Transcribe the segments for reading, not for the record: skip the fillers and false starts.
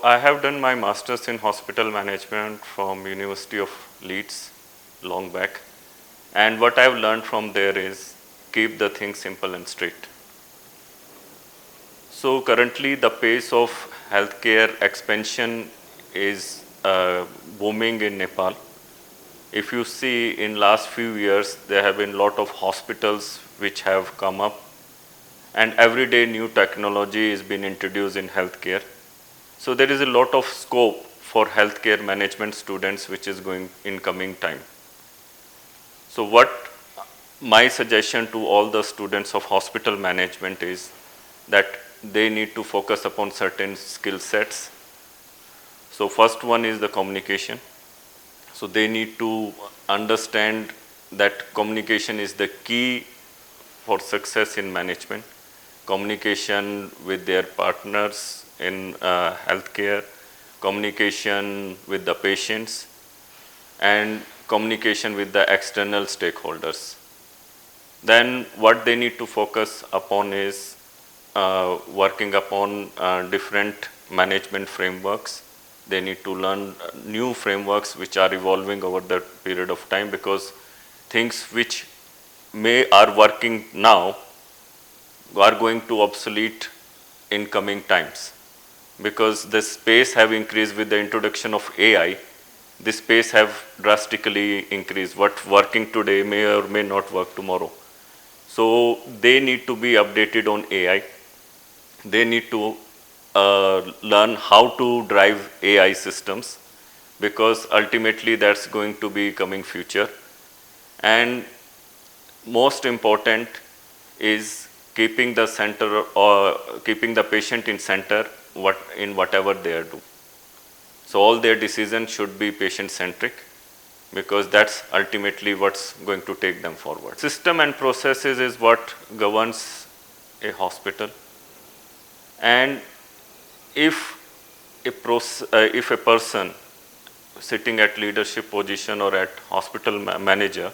I have done my master's in hospital management from University of Leeds long back, and what I've learned from there is keep the things simple and straight. So currently the pace of healthcare expansion is booming in Nepal. If you see in last few years there have been lot of hospitals which have come up, and every day new technology is being introduced in healthcare. So there is a lot of scope for healthcare management students which is going in coming time. So what my suggestion to all the students of hospital management is that they need to focus upon certain skill sets. So first one is the communication. So they need to understand that communication is the key for success in management. Communication with their partners in healthcare, communication with the patients, and communication with the external stakeholders. Then what they need to focus upon is working upon different management frameworks. They need to learn new frameworks which are evolving over the period of time, because things which are working now are going to obsolete in coming times, because the space have increased with the introduction of AI. The space have drastically increased. What working today may or may not work tomorrow. So they need to be updated on AI. They need to learn how to drive AI systems, because ultimately that's going to be coming future. And most important is keeping the center or keeping the patient in center in whatever they do. So all their decisions should be patient centric, because that's ultimately what's going to take them forward. System and processes is what governs a hospital. And if a person sitting at leadership position or at hospital manager,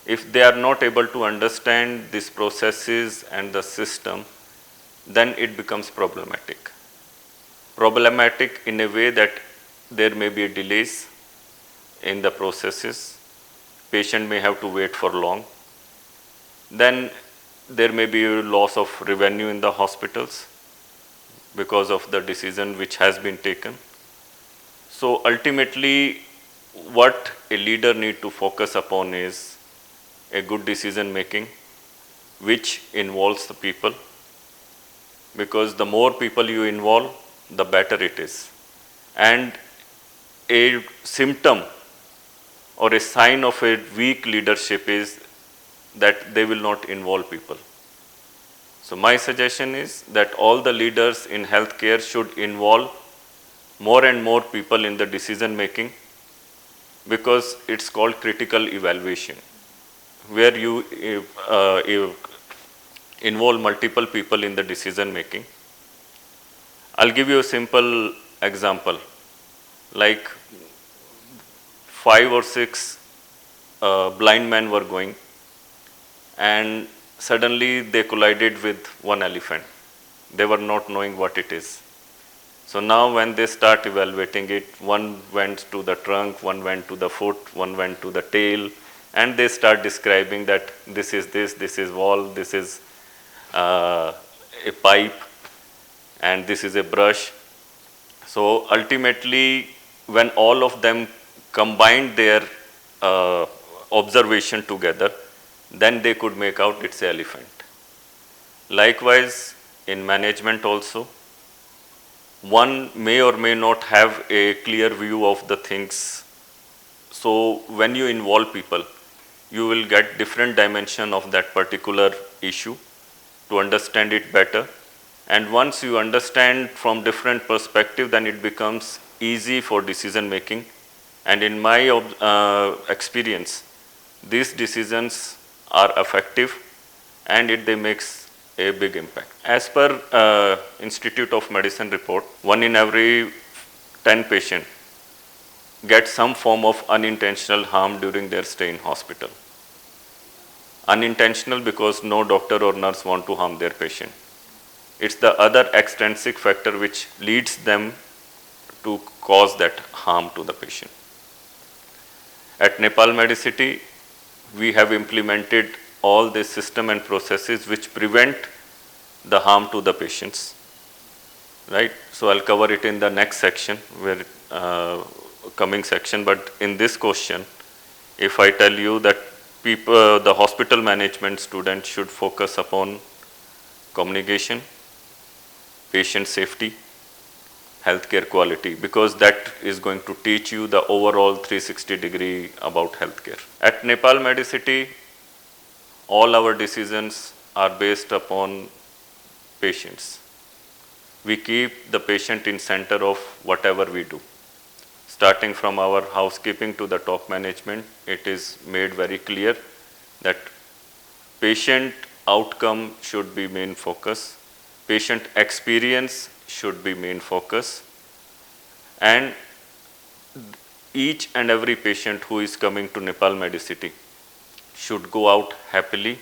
if they are not able to understand these processes and the system, then it becomes problematic. Problematic in a way that there may be delays in the processes, patient may have to wait for long, then there may be a loss of revenue in the hospitals because of the decision which has been taken. So ultimately what a leader need to focus upon is a good decision making which involves the people, because the more people you involve, the better it is. And a symptom or a sign of a weak leadership is that they will not involve people. So my suggestion is that all the leaders in healthcare should involve more and more people in the decision making, because it's called critical evaluation, where you involve multiple people in the decision making. I'll give you a simple example. Like 5 or 6 blind men were going, and suddenly they collided with one elephant. They were not knowing what it is. So now when they start evaluating it, one went to the trunk, one went to the foot, one went to the tail, and they start describing that this is wall, this is a pipe, and this is a brush. So ultimately, when all of them combined their observation together, then they could make out it's an elephant. Likewise, in management also, one may or may not have a clear view of the things. So when you involve people, you will get different dimension of that particular issue to understand it better. And once you understand from different perspective, then it becomes easy for decision making. And in my experience, these decisions are effective, and they makes a big impact. As per Institute of Medicine report, 1 in every 10 patient get some form of unintentional harm during their stay in hospital. Unintentional because no doctor or nurse want to harm their patient. It's the other extrinsic factor which leads them to cause that harm to the patient. At Nepal Medicity, we have implemented all the system and processes which prevent the harm to the patients, right? So I'll cover it in the next section, where coming section, but in this question, if I tell you that people, the hospital management student should focus upon communication, patient safety, healthcare quality, because that is going to teach you the overall 360-degree about healthcare. At Nepal Medicity, all our decisions are based upon patients. We keep the patient in center of whatever we do. Starting from our housekeeping to the top management, it is made very clear that patient outcome should be main focus, patient experience should be main focus, and each and every patient who is coming to Nepal Medicity should go out happily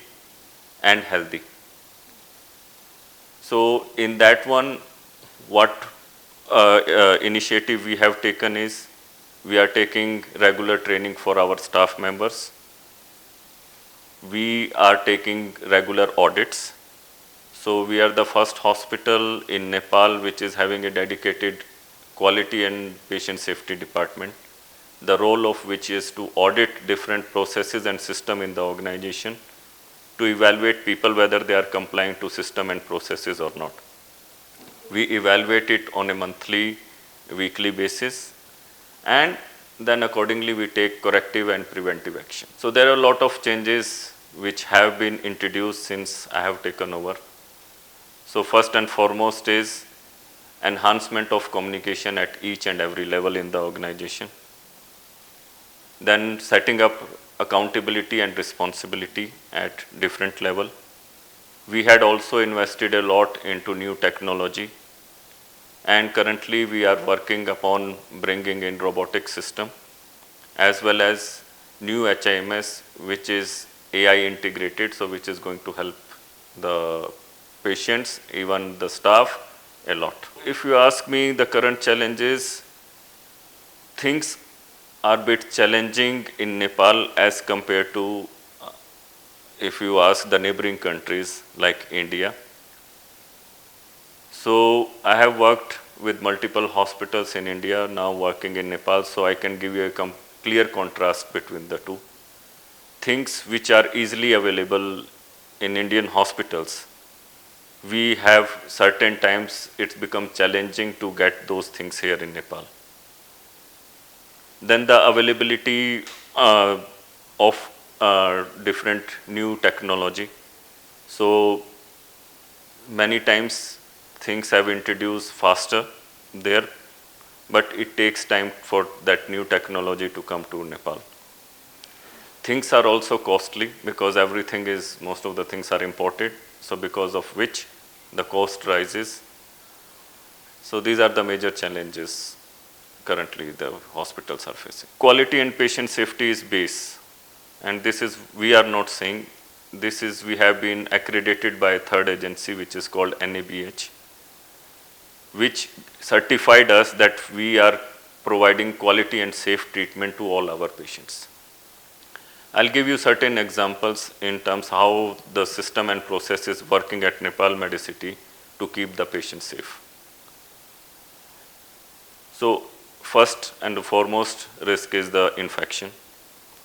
and healthy. So in that one, what initiative we have taken is, we are taking regular training for our staff members. We are taking regular audits. So we are the first hospital in Nepal which is having a dedicated quality and patient safety department, the role of which is to audit different processes and system in the organization to evaluate people whether they are complying to system and processes or not. We evaluate it on a monthly, weekly basis, and then accordingly we take corrective and preventive action. So there are a lot of changes which have been introduced since I have taken over. So first and foremost is enhancement of communication at each and every level in the organization. Then setting up accountability and responsibility at different level. We had also invested a lot into new technology, and currently we are working upon bringing in robotic system as well as new HIMS, which is AI integrated, so which is going to help the patients, even the staff, a lot. If you ask me the current challenges, things are a bit challenging in Nepal as compared to if you ask the neighboring countries like India. So I have worked with multiple hospitals in India, now working in Nepal, so I can give you a clear contrast between the two. Things which are easily available in Indian hospitals, we have certain times it's become challenging to get those things here in Nepal. Then the availability of different new technology. So many times things have introduced faster there, but it takes time for that new technology to come to Nepal. Things are also costly because everything is, most of the things are imported, so because of which the cost rises. So these are the major challenges currently the hospitals are facing. Quality and patient safety is base, and this is, we are not saying, this is, we have been accredited by a third agency which is called NABH, which certified us that we are providing quality and safe treatment to all our patients. I'll give you certain examples in terms how the system and process is working at Nepal Medicity to keep the patient safe. So first and foremost risk is the infection.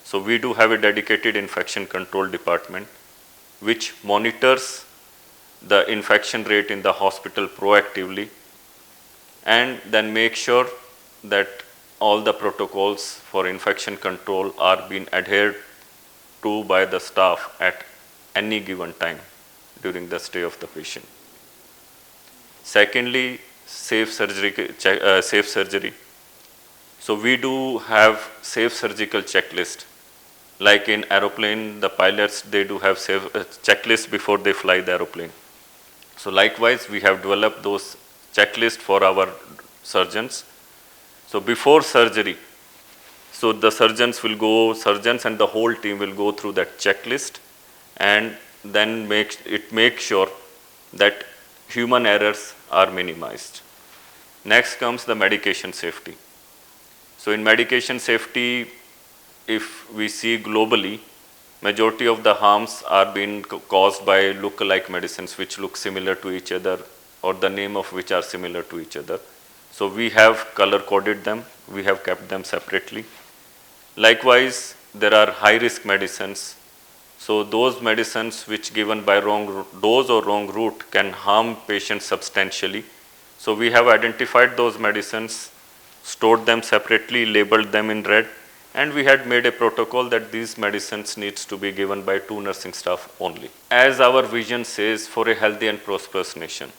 So we do have a dedicated infection control department which monitors the infection rate in the hospital proactively, and then make sure that all the protocols for infection control are being adhered to by the staff at any given time during the stay of the patient. Secondly, safe surgery. So we do have safe surgical checklist. Like in aeroplane, the pilots, they do have safe checklist before they fly the aeroplane. So likewise, we have developed those checklists for our surgeons. So before surgery, so the surgeons and the whole team will go through that checklist, and then make sure that human errors are minimized. Next comes the medication safety. So in medication safety, if we see globally, majority of the harms are being caused by look-alike medicines which look similar to each other or the name of which are similar to each other. So we have color-coded them, we have kept them separately. Likewise, there are high-risk medicines. So those medicines which given by wrong dose or wrong route can harm patients substantially. So we have identified those medicines, stored them separately, labeled them in red, and we had made a protocol that these medicines needs to be given by 2 nursing staff only. As our vision says, for a healthy and prosperous nation.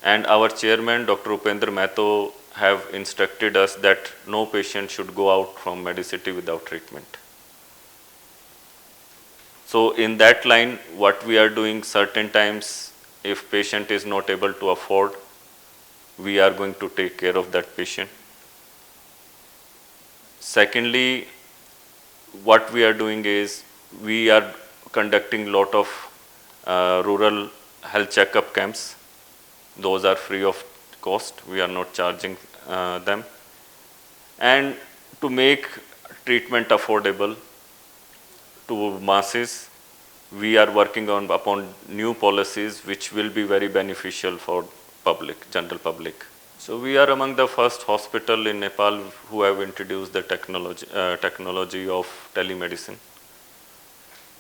And our chairman, Dr. Upendra Mehto, have instructed us that no patient should go out from Medicity without treatment. So in that line, what we are doing certain times, if patient is not able to afford, we are going to take care of that patient. Secondly, what we are doing is we are conducting lot of rural health checkup camps. Those are free of cost. We are not charging them. And to make treatment affordable to masses, we are working upon new policies which will be very beneficial for public, general public. So we are among the first hospital in Nepal who have introduced the technology of telemedicine.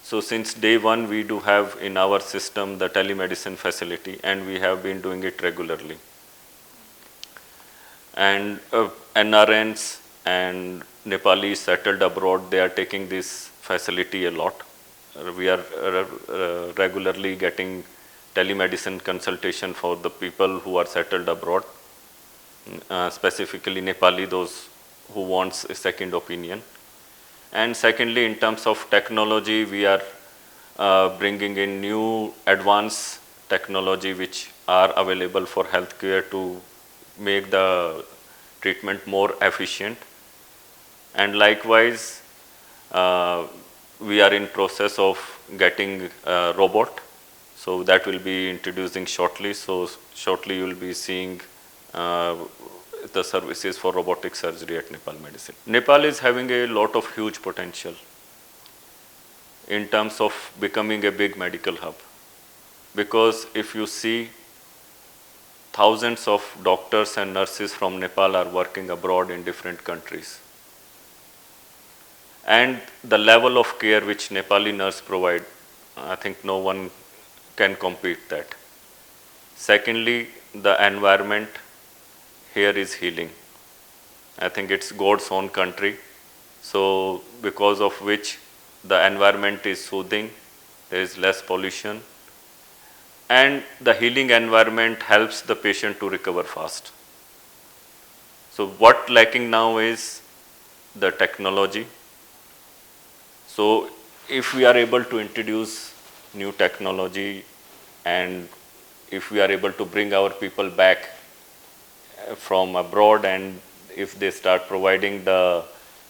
So since day one, we do have in our system the telemedicine facility, and we have been doing it regularly. And NRNs and Nepalis settled abroad, they are taking this facility a lot. We are regularly getting telemedicine consultation for the people who are settled abroad, specifically Nepali, those who wants a second opinion. And secondly, in terms of technology, we are bringing in new advanced technology which are available for healthcare to make the treatment more efficient. And likewise, we are in process of getting a robot. So that will be introducing shortly. So shortly you will be seeing the services for robotic surgery at Nepal Medicine. Nepal is having a lot of huge potential in terms of becoming a big medical hub. Because if you see, thousands of doctors and nurses from Nepal are working abroad in different countries. And the level of care which Nepali nurse provide, I think no one can compete that. Secondly, the environment here is healing. I think it's God's own country. So because of which the environment is soothing, there is less pollution, and the healing environment helps the patient to recover fast. So what lacking now is the technology. So if we are able to introduce new technology, and if we are able to bring our people back from abroad, and if they start providing the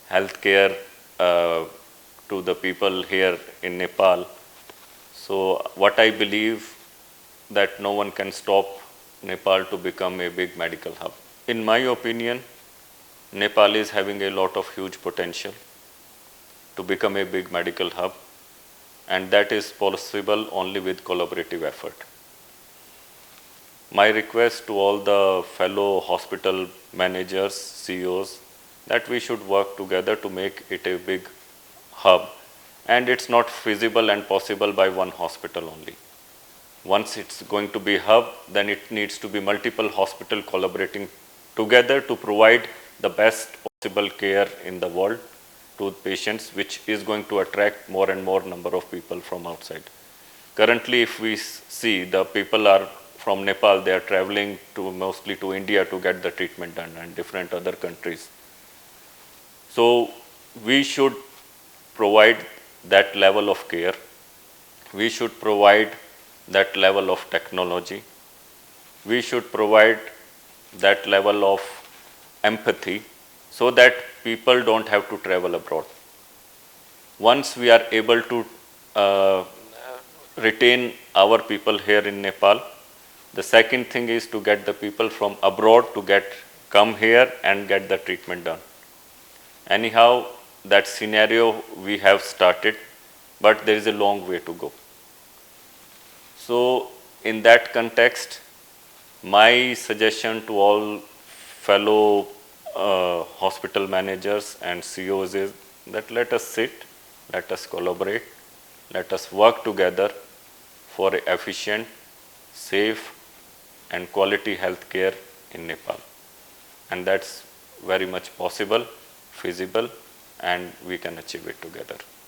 healthcare to the people here in Nepal, so what I believe that no one can stop Nepal to become a big medical hub. In my opinion, Nepal is having a lot of huge potential to become a big medical hub, and that is possible only with collaborative effort. My request to all the fellow hospital managers, CEOs, that we should work together to make it a big hub, and it's not feasible and possible by one hospital only. Once it's going to be a hub, then it needs to be multiple hospitals collaborating together to provide the best possible care in the world to patients, which is going to attract more and more number of people from outside. Currently, if we see, the people are from Nepal, they are traveling to mostly to India to get the treatment done, and different other countries. So we should provide that level of care. We should provide that level of technology. We should provide that level of empathy so that people don't have to travel abroad. Once we are able to retain our people here in Nepal, The second thing is to get the people from abroad to come here and get the treatment done. Anyhow, that scenario we have started, but there is a long way to go. So in that context, my suggestion to all fellow hospital managers and CEOs is that let us sit, let us collaborate, let us work together for efficient, safe and quality healthcare in Nepal. And that's very much possible, feasible, and we can achieve it together.